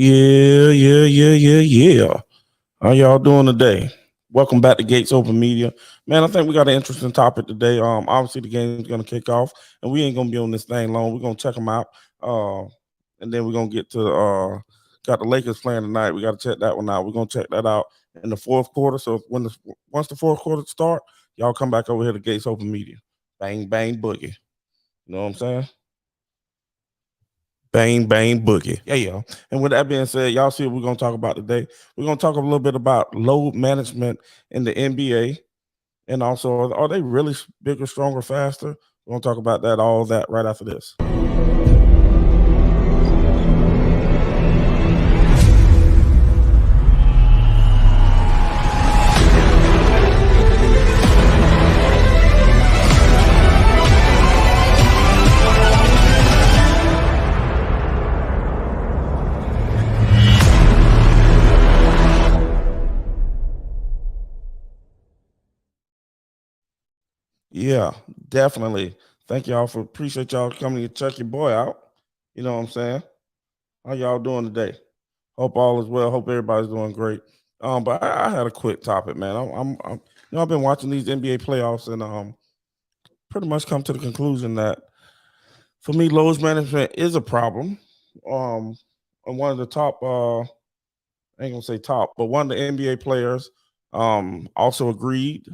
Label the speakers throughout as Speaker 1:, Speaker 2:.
Speaker 1: Yeah. How y'all doing today? Welcome back to Gates Open Media. Man, I think we got an interesting topic today. Obviously the game's gonna kick off, and we ain't gonna be on this thing long. We're gonna check them out. Uh, and then we're gonna get to got the Lakers playing tonight. We gotta check that one out. We're gonna check that out in the fourth quarter. So once the fourth quarter start, y'all come back over here to Gates Open Media. Bang bang boogie. You know what I'm saying? Bang, bang, boogie. Yeah. And with that being said, y'all see what we're going to talk about today. We're going to talk a little bit about load management in the NBA. And also, are they really bigger, stronger, faster? We're going to talk about all that right after this. Yeah, definitely. Thank y'all for appreciate y'all coming to check your boy out. You know what I'm saying? How y'all doing today? Hope all is well. Hope everybody's doing great. But I had a quick topic, man. I've been watching these NBA playoffs and pretty much come to the conclusion that for me, load management is a problem. And one of the top, I ain't gonna say top, but one of the NBA players also agreed.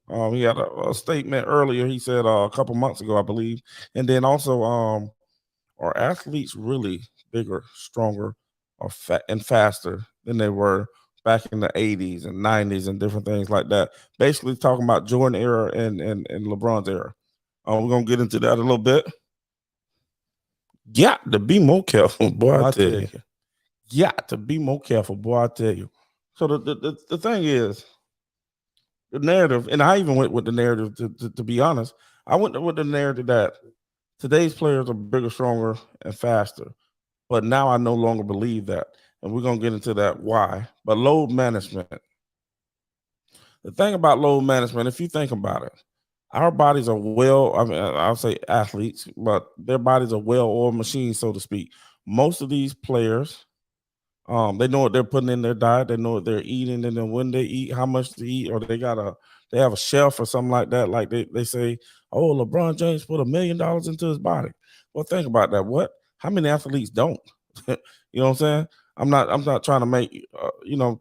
Speaker 1: He had a statement earlier. He said a couple months ago, I believe, and then also, are athletes really bigger, stronger, or and faster than they were back in the '80s and '90s and different things like that? Basically, talking about Jordan era and LeBron's era. We're gonna get into that a little bit. Got to be more careful, boy. I tell you. Got to be more careful, boy. I tell you. So the thing is, the narrative, and I even went with the narrative to be honest. I went with the narrative that today's players are bigger, stronger, and faster. But now I no longer believe that. And we're gonna get into that why. But load management. The thing about load management, if you think about it, our bodies are I'll say athletes, but their bodies are well-oiled machines, so to speak. Most of these players, they know what they're putting in their diet, they know what they're eating, and then when they eat, how much to eat, or they have a shelf or something like that. Like they say, oh, LeBron James put $1 million into his body. Well, think about that. How many athletes don't? You know what I'm saying? I'm not trying to make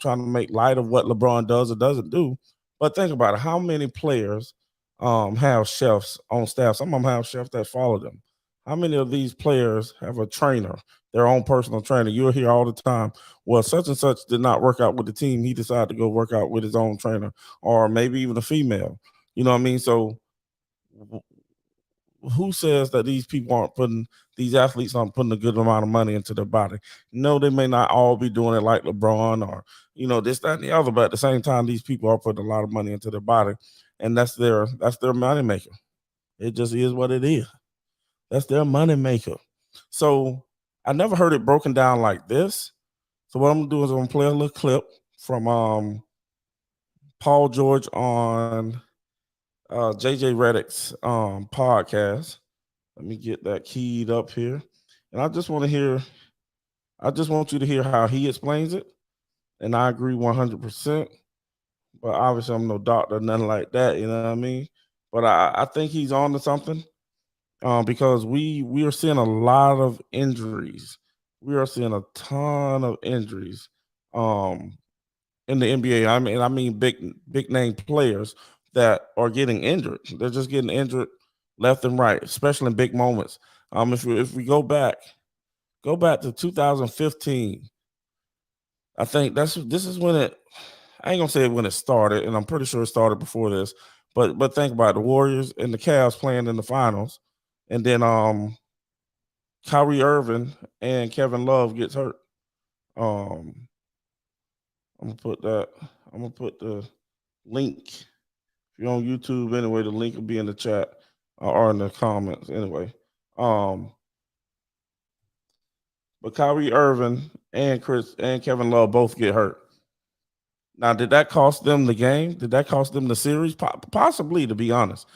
Speaker 1: trying to make light of what LeBron does or doesn't do, but think about it. How many players have chefs on staff? Some of them have chefs that follow them. How many of these players have a trainer, their own personal trainer? You'll hear all the time, well, such and such did not work out with the team. He decided to go work out with his own trainer, or maybe even a female. You know what I mean? So who says that these athletes aren't putting a good amount of money into their body? No, they may not all be doing it like LeBron or this, that, and the other, but at the same time, these people are putting a lot of money into their body, and that's their money maker. It just is what it is. That's their money maker. So I never heard it broken down like this. So what I'm gonna do is I'm gonna play a little clip from Paul George on JJ Redick's podcast. Let me get that keyed up here. And I just want you to hear how he explains it. And I agree 100%. But obviously I'm no doctor, nothing like that, you know what I mean? But I think he's on to something. Because we are seeing a lot of injuries. We are seeing a ton of injuries in the NBA. I mean big name players that are getting injured. They're just getting injured left and right, especially in big moments. If we go back to 2015, I think this is when it. I ain't gonna say when it started, and I'm pretty sure it started before this. But think about it, the Warriors and the Cavs playing in the finals, and then Kyrie Irving and Kevin Love gets hurt. Um, I'm gonna put the link. If you're on YouTube anyway, the link will be in the chat or in the comments anyway. But Kyrie Irving and Kevin Love both get hurt. Now, did that cost them the game? Did that cost them the series? Possibly, to be honest.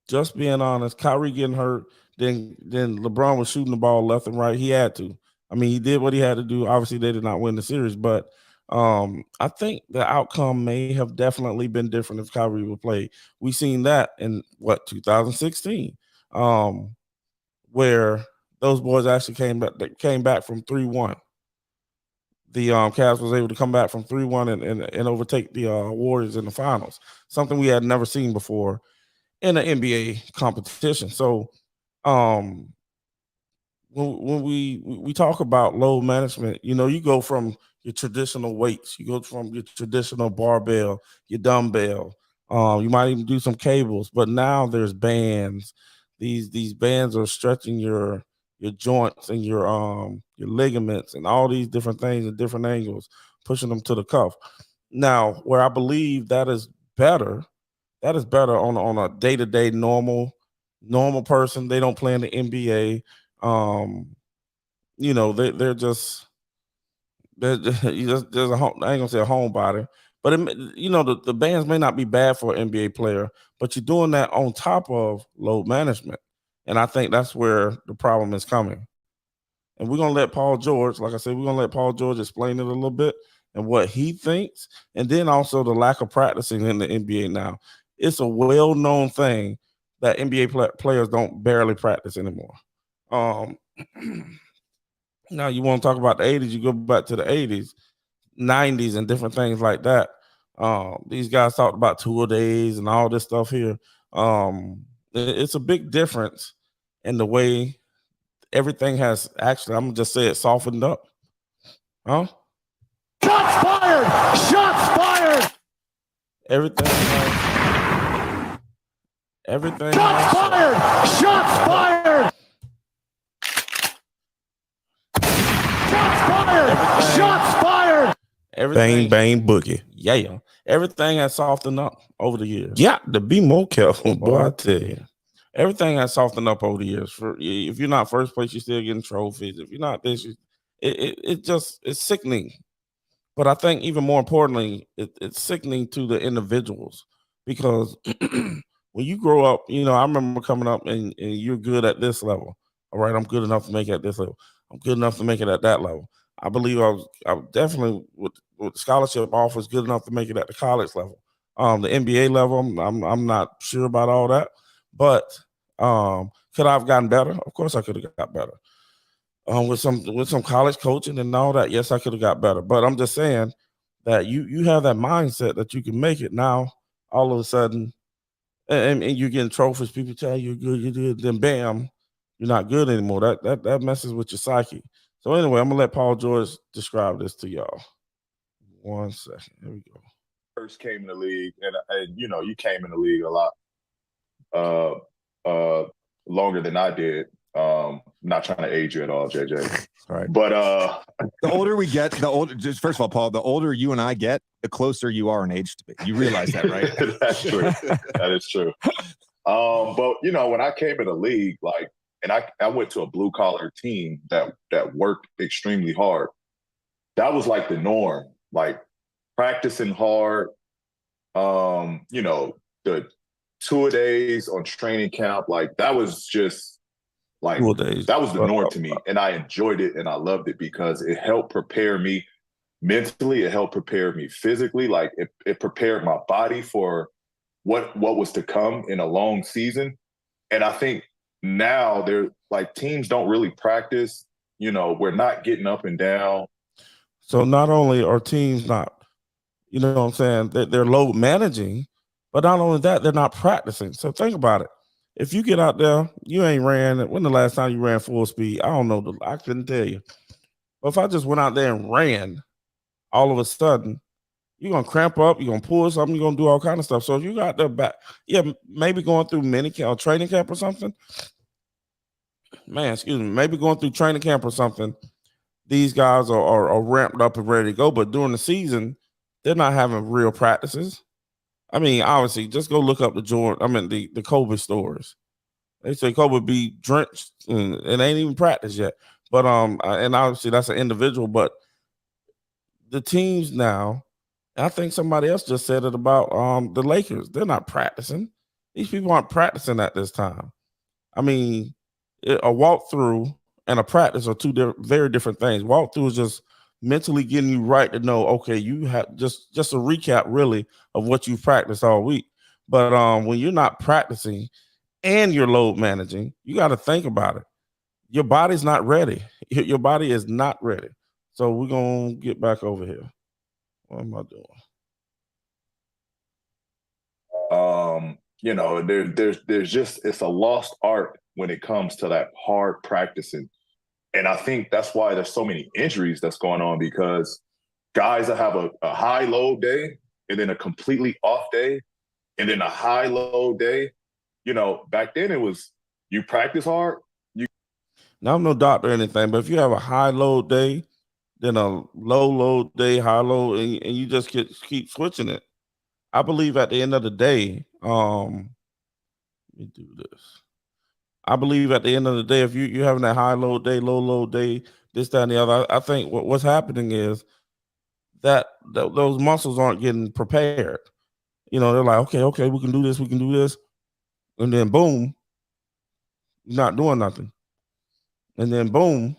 Speaker 1: Just being honest, Kyrie getting hurt, then LeBron was shooting the ball left and right. He had to. I mean, he did what he had to do. Obviously, they did not win the series, but I think the outcome may have definitely been different if Kyrie would play. We seen that in 2016, where those boys actually came back. They came back from 3-1. The Cavs was able to come back from 3-1 and overtake the Warriors in the finals. Something we had never seen before in an NBA competition. So um, when we talk about load management, you go from your traditional weights, you go from your traditional barbell, your dumbbell. You might even do some cables, but now there's bands. These bands are stretching your joints and your ligaments and all these different things at different angles, pushing them to the cuff. Now, where I believe that is better on a day-to-day normal person. They don't play in the NBA. They're just there's a home, I ain't gonna say a homebody, but the bands may not be bad for an NBA player, but you're doing that on top of load management, and I think that's where the problem is coming. And we're gonna let Paul George, like I said, we're gonna let Paul George explain it a little bit and what he thinks, and then also the lack of practicing in the NBA now. It's a well-known thing that NBA players don't barely practice anymore. Um, now you want to talk about the 80s, you go back to the 80s, 90s, and different things like that. These guys talked about two-a-days and all this stuff here. It's a big difference in the way everything has actually, I'm gonna just say it, softened up. Huh?
Speaker 2: Shots fired! Shots fired!
Speaker 1: Everything.
Speaker 2: Shots fired! Shots fired! Shots fired! Shots fired!
Speaker 1: Everything, bang, boogie. Yeah. Everything has softened up over the years. Yeah, to be more careful, boy, I tell you. Everything has softened up over the years. If you're not first place, you're still getting trophies. If you're not this, it's sickening. But I think even more importantly, it's sickening to the individuals because when you grow up, I remember coming up and you're good at this level. All right, I'm good enough to make it at this level. I'm good enough to make it at that level. I believe I was definitely with scholarship offers good enough to make it at the college level. The NBA level, I'm not sure about all that, but could I have gotten better? Of course, I could have got better. With some college coaching and all that, yes, I could have got better. But I'm just saying that you have that mindset that you can make it. Now, all of a sudden, and you're getting trophies. People tell you you're good, then bam, you're not good anymore. That messes with your psyche. So anyway, I'm gonna let Paul George describe this to y'all. 1 second. Here we go.
Speaker 3: First came in the league, and you came in the league a lot longer than I did. Not trying to age you at all, JJ.
Speaker 4: All right.
Speaker 3: But
Speaker 4: the older we get, just first of all, Paul, the older you and I get, the closer you are in age to me. You realize that, right?
Speaker 3: That's true. That is true. But when I came in the league, and I went to a blue collar team that worked extremely hard. That was like the norm, like practicing hard. The 2-a-days on training camp, like that was just like that was the norm to me, and I enjoyed it and I loved it because it helped prepare me mentally. It helped prepare me physically. Like it prepared my body for what was to come in a long season. And I think now they're like teams don't really practice. We're not getting up and down.
Speaker 1: So not only are teams not, what I'm saying, they're load managing, but not only that, they're not practicing. So think about it. If you get out there, you ain't ran. When the last time you ran full speed? I don't know. I couldn't tell you. But if I just went out there and ran, all of a sudden, you're going to cramp up. You're going to pull something. You're going to do all kind of stuff. So if you got there back, maybe going through mini camp or training camp or something. Maybe going through training camp or something. These guys are ramped up and ready to go. But during the season, they're not having real practices. I mean, obviously, just go look up the Kobe stories. They say Kobe be drenched and it ain't even practiced yet. But and obviously that's an individual. But the teams now, I think somebody else just said it about the Lakers. They're not practicing. These people aren't practicing at this time. I mean, a walkthrough and a practice are two very different things. Walkthrough is just mentally getting you right to know, okay, you have just a recap really of what you've practiced all week. But when you're not practicing and you're load managing, you got to think about it. Your body's not ready. Your body is not ready. So we're gonna get back over here. What am I doing?
Speaker 3: You know, there's just, it's a lost art when it comes to that hard practicing. And I think that's why there's so many injuries that's going on, because guys that have a high load day and then a completely off day and then a high load day. You know, back then it was, you practice hard.
Speaker 1: Now I'm no doctor or anything, but if you have a high load day, then a low load day, high load, and you just keep switching it. I believe at the end of the day, let me do this. I believe at the end of the day, if you're having that high load day, low load day, this, that, and the other, I think what's happening is that those muscles aren't getting prepared. You know, they're like, okay, we can do this, and then boom, you're not doing nothing, and then boom,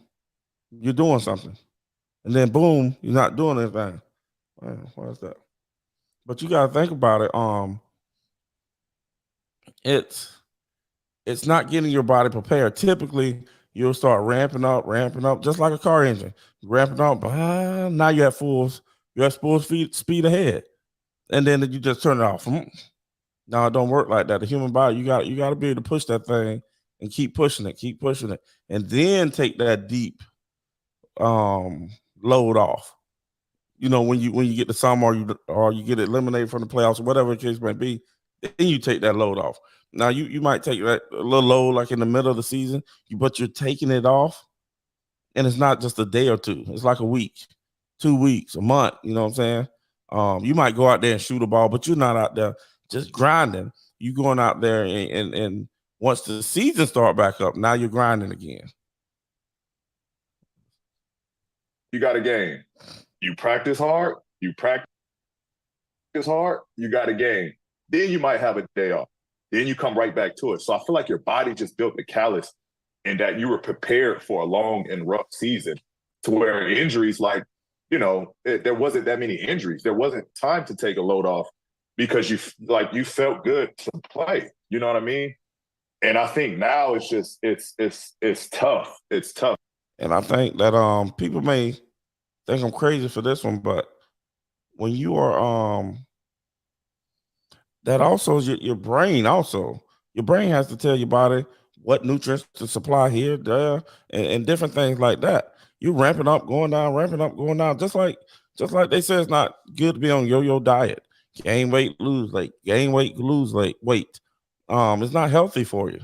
Speaker 1: you're doing something, and then boom, you're not doing anything. What is that? But you gotta think about it. It's not getting your body prepared. Typically, you'll start ramping up, just like a car engine. Ramping up, now you're at full speed ahead, and then you just turn it off. No, it don't work like that. The human body, you got to be able to push that thing and keep pushing it, and then take that deep load off. You know, when you get to some or you get eliminated from the playoffs or whatever the case may be, then you take that load off. Now you might take that a little load like in the middle of the season, but you're taking it off, and it's not just a day or two. It's like a week, 2 weeks, a month. You know what I'm saying? You might go out there and shoot a ball, but you're not out there just grinding. You going out there and once the season start back up, now you're grinding again.
Speaker 3: You got a game. You practice hard, you got a game. Then you might have a day off. Then you come right back to it. So I feel like your body just built the callus, and that you were prepared for a long and rough season, to where injuries, like, you know, there wasn't that many injuries. There wasn't time to take a load off because you felt good to play. You know what I mean? And I think now it's just, it's tough. It's tough.
Speaker 1: And I think that people may think I'm crazy for this one, but when you are that also is your brain. Also, your brain has to tell your body what nutrients to supply here, there, and different things like that. You're ramping up, going down. Just like they say, it's not good to be on yo-yo diet. Gain weight, lose weight. Gain weight, lose weight. It's not healthy for you.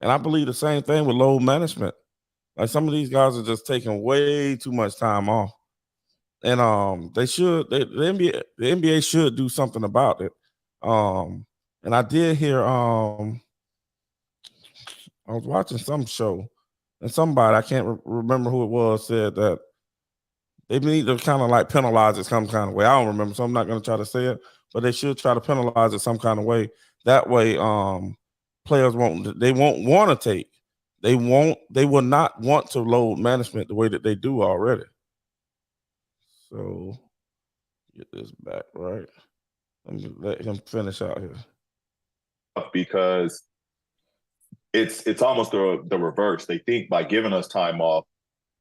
Speaker 1: And I believe the same thing with load management. Like, some of these guys are just taking way too much time off, and the NBA should do something about it. And I did hear, I was watching some show, and somebody, I can't remember who it was, said that they need to kind of like penalize it some kind of way. I don't remember, so I'm not going to try to say it, but they should try to penalize it some kind of way. That way, players won't want to take. They will not want to load management the way that they do already. So get this back right. Let me let him finish out here.
Speaker 3: Because it's almost the reverse. They think by giving us time off,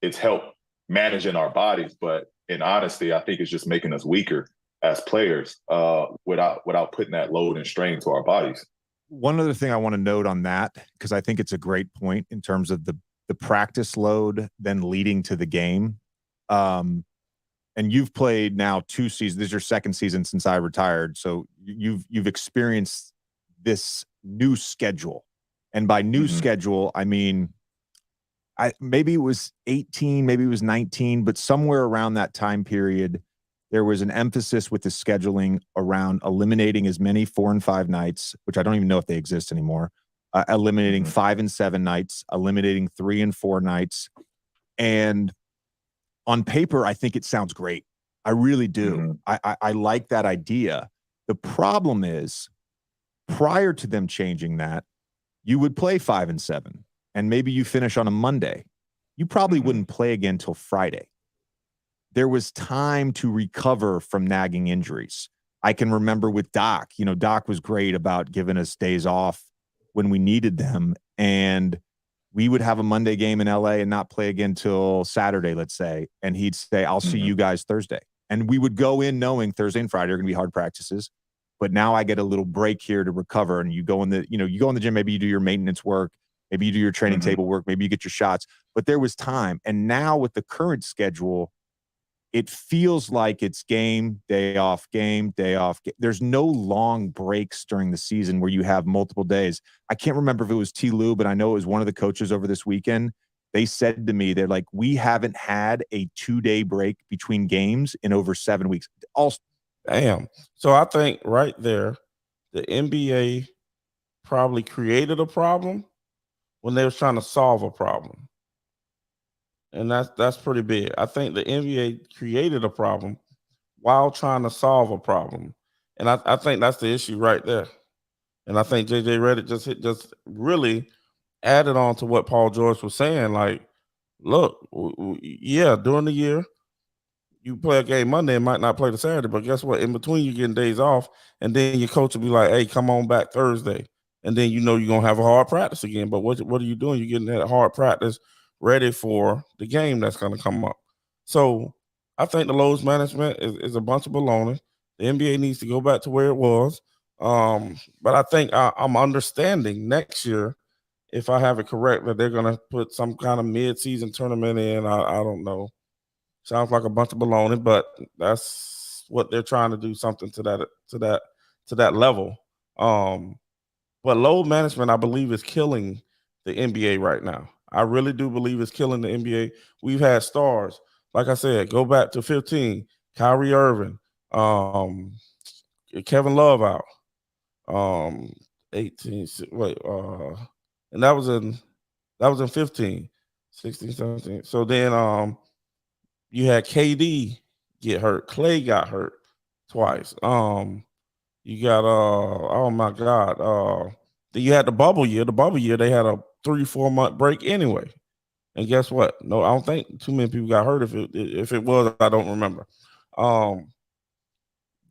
Speaker 3: it's help managing our bodies. But in honesty, I think it's just making us weaker as players without putting that load and strain to our bodies.
Speaker 4: One other thing I want to note on that, because I think it's a great point in terms of the practice load then leading to the game. And you've played now 2 seasons. This is your 2nd season since I retired. So you've experienced this new schedule. And by new schedule, I mean, maybe it was 18, maybe it was 19, but somewhere around that time period, there was an emphasis with the scheduling around eliminating as many 4 and 5 nights, which I don't even know if they exist anymore, eliminating 5 and 7 nights, eliminating 3 and 4 nights. And on paper, I think it sounds great. I really do. I like that idea. The problem is, prior to them changing that, you would play 5 and 7, and maybe you finish on a Monday. you probably wouldn't play again till Friday. There was time to recover from nagging injuries. I can remember with Doc, Doc was great about giving us days off when we needed them. And we would have a Monday game in LA and not play again till Saturday, let's say. And he'd say, I'll see you guys Thursday. And we would go in knowing Thursday and Friday are going to be hard practices. But now I get a little break here to recover. And you go in the gym, maybe you do your maintenance work, maybe you do your training table work, maybe you get your shots. But there was time. And now with the current schedule, it feels like it's game, day off, game, day off. There's no long breaks during the season where you have multiple days. I can't remember if it was T. Lou, but I know it was one of the coaches over this weekend. They said to me, they're like, we haven't had a 2-day break between games in over 7 weeks.
Speaker 1: Damn. So I think right there, the NBA probably created a problem when they was trying to solve a problem. And that's pretty big. I think the NBA created a problem while trying to solve a problem. And I think that's the issue right there. And I think JJ Redick just really added on to what Paul George was saying. Like, look, yeah, during the year, you play a game Monday and might not play the Saturday, but guess what? In between, you're getting days off, and then your coach will be like, hey, come on back Thursday. And then you're going to have a hard practice again. But what are you doing? You're getting that hard practice ready for the game that's going to come up. So I think the load management is a bunch of baloney. The NBA needs to go back to where it was. But I think I'm understanding next year, if I have it correct, that they're going to put some kind of mid-season tournament in. I don't know. Sounds like a bunch of baloney, but that's what they're trying to do, something to that level. But load management, I believe, is killing the NBA right now. I really do believe it's killing the NBA. We've had stars, like I said, go back to 15, Kyrie Irving, Kevin Love out, 18. And that was in 15, 16, 17. So then you had KD get hurt. Clay got hurt twice. You got oh my God. Then you had the bubble year. The bubble year, they had a 3-4 month break anyway. And guess what? No, I don't think too many people got hurt. If it was, I don't remember.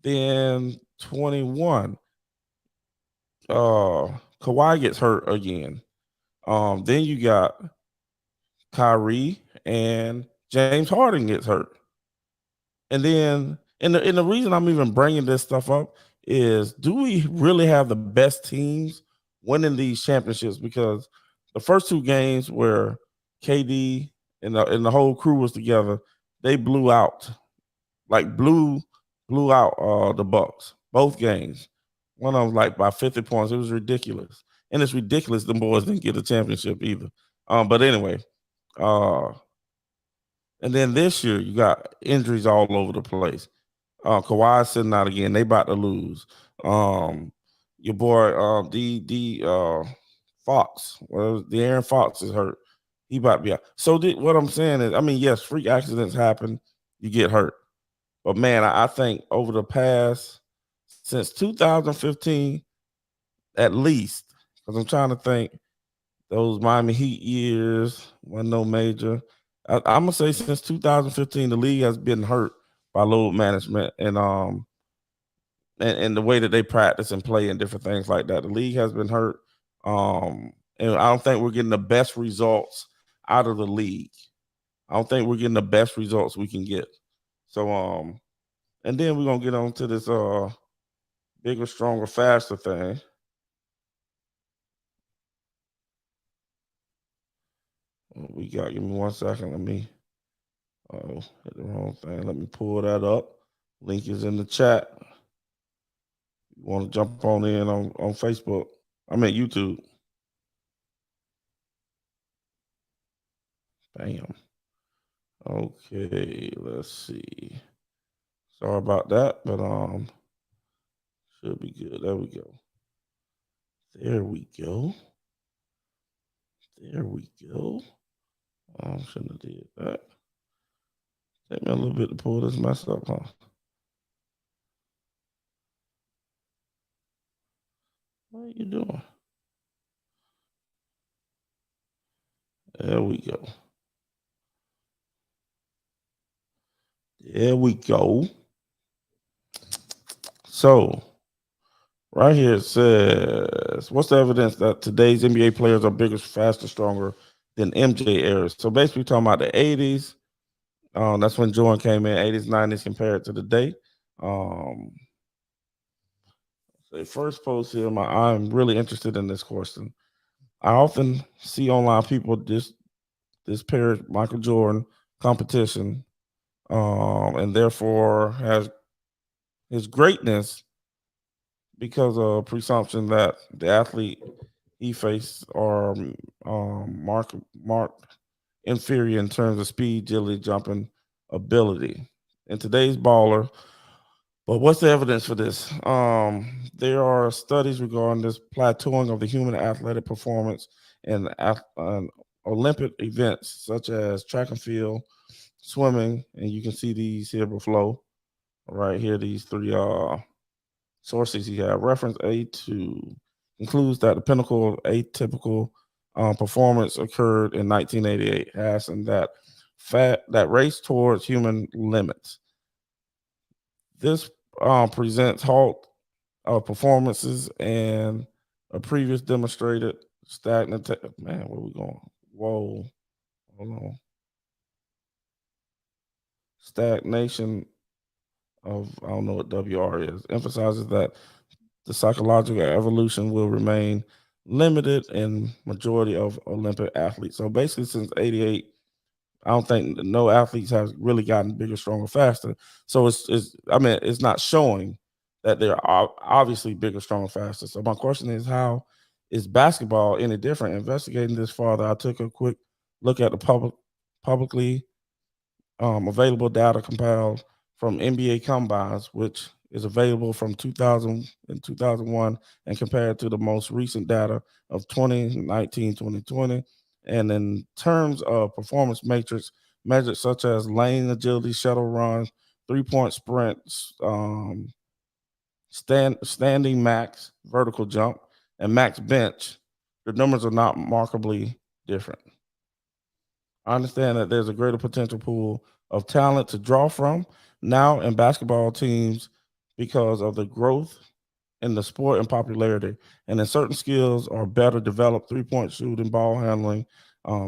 Speaker 1: Then 21. Kawhi gets hurt again. Then you got Kyrie and James Harden gets hurt. And then, and the reason I'm even bringing this stuff up is, do we really have the best teams winning these championships? Because the first 2 games where KD and the whole crew was together, they blew out the Bucks, both games. One of them like by 50 points. It was ridiculous. And it's ridiculous the boys didn't get a championship either. But anyway, and then this year, you got injuries all over the place. Kawhi sitting out again. They about to lose. Your boy, Fox, the Aaron Fox is hurt. He about to be out. So what I'm saying is, I mean, yes, freak accidents happen. You get hurt. But, man, I think over the past, since 2015, at least, because I'm trying to think, those Miami Heat years, wasn't no major. I'm gonna say since 2015, the league has been hurt by load management and the way that they practice and play and different things like that. The league has been hurt, and I don't think we're getting the best results out of the league. I don't think we're getting the best results we can get. So and then we're gonna get on to this bigger, stronger, faster thing. We got, give me 1 second. Let me hit the wrong thing. Let me pull that up. Link is in the chat. You want to jump on in on Facebook? I mean YouTube. Bam. Okay, let's see. Sorry about that, but should be good. There we go. There we go. There we go. Shouldn't have did that. Take me a little bit to pull this mess up, huh? What are you doing? There we go. Here we go. So right here it says, what's the evidence that today's NBA players are bigger, faster, stronger than MJ eras? So basically talking about the 80s. That's when Jordan came in, 80s, 90s compared to today. The first post here, I'm really interested in this question. I often see online people this pair Michael Jordan competition, and therefore has his greatness because of presumption that the athlete he faced are marked inferior in terms of speed, agility, jumping ability. In today's baller, but what's the evidence for this? There are studies regarding this plateauing of the human athletic performance in Olympic events such as track and field, swimming, and you can see these here below. Right here, these three sources you have. Reference A2 concludes that the pinnacle of atypical performance occurred in 1988, hastening that race towards human limits. This presents halt performances and a previous demonstrated stagnant. Man, where we going? Whoa, hold on. Stagnation of, I don't know what WR is, emphasizes that the psychological evolution will remain limited in majority of Olympic athletes. So basically, since '88, I don't think no athletes have really gotten bigger, stronger, faster. So it's not showing that they're obviously bigger, stronger, faster. So my question is, how is basketball any different? Investigating this farther, I took a quick look at the publicly available data compiled from NBA combines, which is available from 2000 and 2001, and compared to the most recent data of 2019, 2020. And in terms of performance matrix measures such as lane agility, shuttle runs, 3-point sprints, standing max, vertical jump, and max bench, the numbers are not markedly different. I understand that there's a greater potential pool of talent to draw from now in basketball teams because of the growth in the sport and popularity. And then certain skills are better developed, 3-point shooting, ball handling.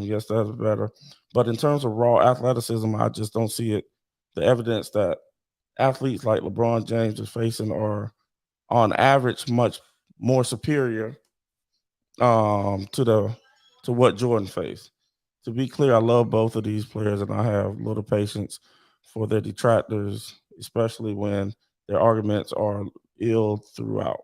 Speaker 1: Yes, that's better. But in terms of raw athleticism, I just don't see it. The evidence that athletes like LeBron James is facing are on average much more superior to what Jordan faced. To be clear, I love both of these players, and I have little patience for their detractors, especially when their arguments are ill throughout.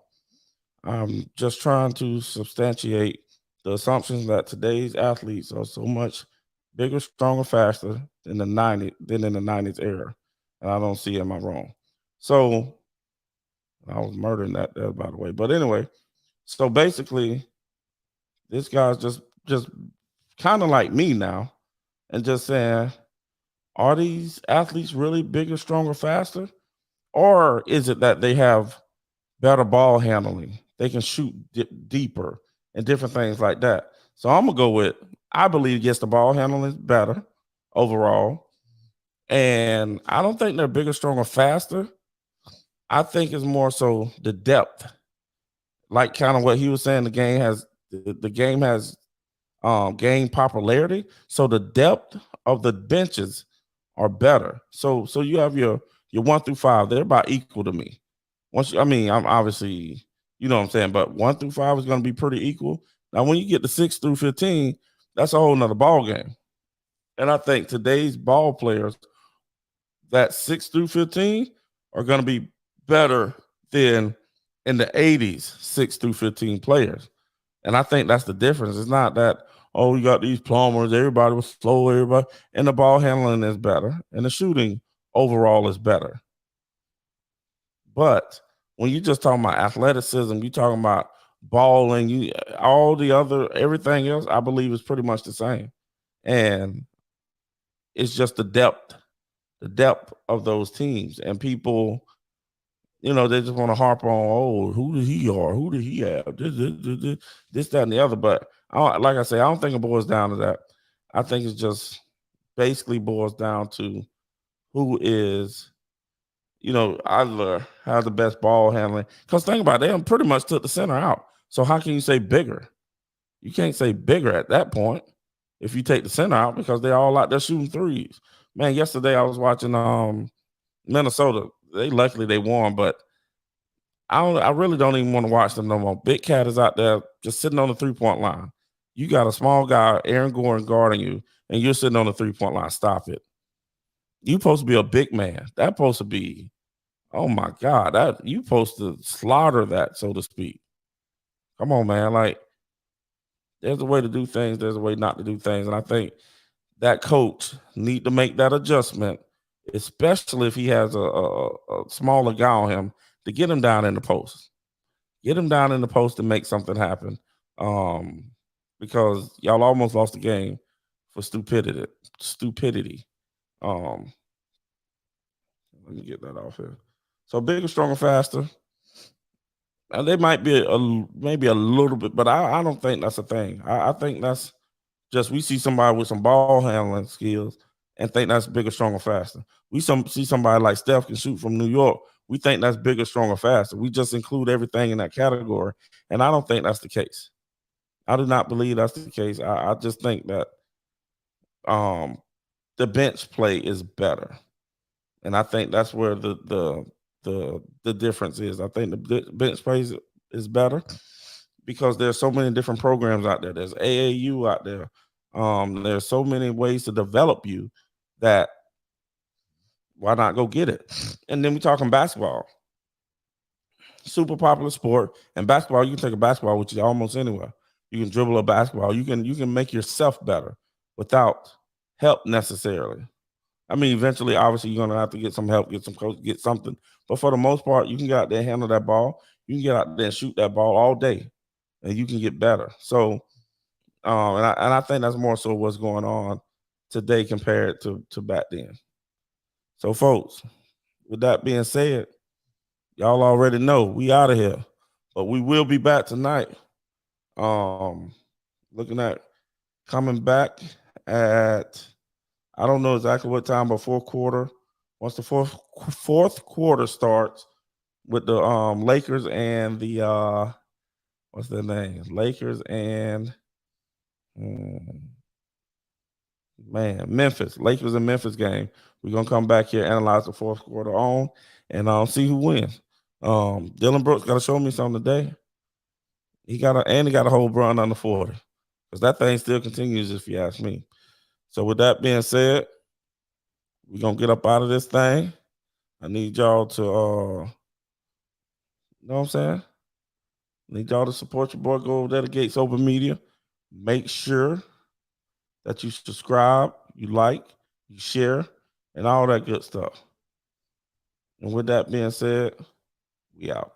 Speaker 1: I'm just trying to substantiate the assumptions that today's athletes are so much bigger, stronger, faster than in the '90s era, and I don't see am I wrong. So I was murdering that there, by the way. But anyway, so basically, this guy's just kind of like me now, and just saying, are these athletes really bigger, stronger, faster? Or is it that they have better ball handling? They can shoot deeper and different things like that. So I'm going to go with, I believe, yes, the ball handling is better overall. And I don't think they're bigger, stronger, faster. I think it's more so the depth. Like kind of what he was saying, the game has gained popularity. So the depth of the benches are better. So you have your 1 through 5, they're about equal to me. I'm obviously, you know what I'm saying, but 1 through 5 is going to be pretty equal. Now, when you get to 6 through 15, that's a whole nother ball game. And I think today's ball players that 6 through 15 are going to be better than in the 80s 6 through 15 players. And I think that's the difference. It's not that, oh, you got these plumbers, everybody was slow, everybody, and the ball handling is better, and the shooting overall is better. But when you just talking about athleticism, you talking about balling, everything else, I believe is pretty much the same. And it's just the depth of those teams. And people, they just want to harp on, oh, who did he are? Who did he have? This, that, and the other. But like I say, I don't think it boils down to that. I think it just basically boils down to who is, either has the best ball handling. Because think about it, they pretty much took the center out. So how can you say bigger? You can't say bigger at that point if you take the center out because they're all out there shooting threes. Man, yesterday I was watching Minnesota. Luckily they won, but I really don't even want to watch them no more. Big Cat is out there just sitting on the 3-point line. You got a small guy, Aaron Gordon, guarding you, and you're sitting on the 3-point line. Stop it. You supposed to be a big man. That's supposed to be, oh my God, that you supposed to slaughter that, so to speak. Come on, man. Like, there's a way to do things, there's a way not to do things. And I think that coach need to make that adjustment, especially if he has a smaller guy on him, to get him down in the post. Get him down in the post to make something happen. Because y'all almost lost the game for stupidity. Let me get that off here. So bigger, stronger, faster. Now, they might be maybe a little bit, but I don't think that's a thing. I think that's just we see somebody with some ball handling skills and think that's bigger, stronger, faster. We see somebody like Steph can shoot from New York. We think that's bigger, stronger, faster. We just include everything in that category, and I don't think that's the case. I do not believe that's the case. I just think that the bench play is better, and I think that's where the difference is. I think the bench play is better because there's so many different programs out there. There's AAU out there. There's so many ways to develop you that why not go get it? And then we're talking basketball. Super popular sport. And basketball, you can take a basketball with you almost anywhere. You can dribble a basketball. You can make yourself better without help necessarily. I mean, eventually, obviously, you're gonna have to get some help, get some coach, get something. But for the most part, you can get out there and handle that ball. You can get out there and shoot that ball all day, and you can get better. So, and I think that's more so what's going on today compared to back then. So, folks, with that being said, y'all already know we out of here, but we will be back tonight. Looking at coming back at I don't know exactly what time, but fourth quarter. Once the fourth quarter starts with the Lakers and the what's their name? Lakers and Memphis. Lakers and Memphis game. We're gonna come back here, analyze the fourth quarter on, and see who wins. Dylan Brooks got to show me something today. He got a whole run under 40. Because that thing still continues, if you ask me. So with that being said, we're gonna get up out of this thing. I need y'all to you know what I'm saying? I need y'all to support your boy. Go over there to Gates Open Media. Make sure that you subscribe, you like, you share, and all that good stuff. And with that being said, we out.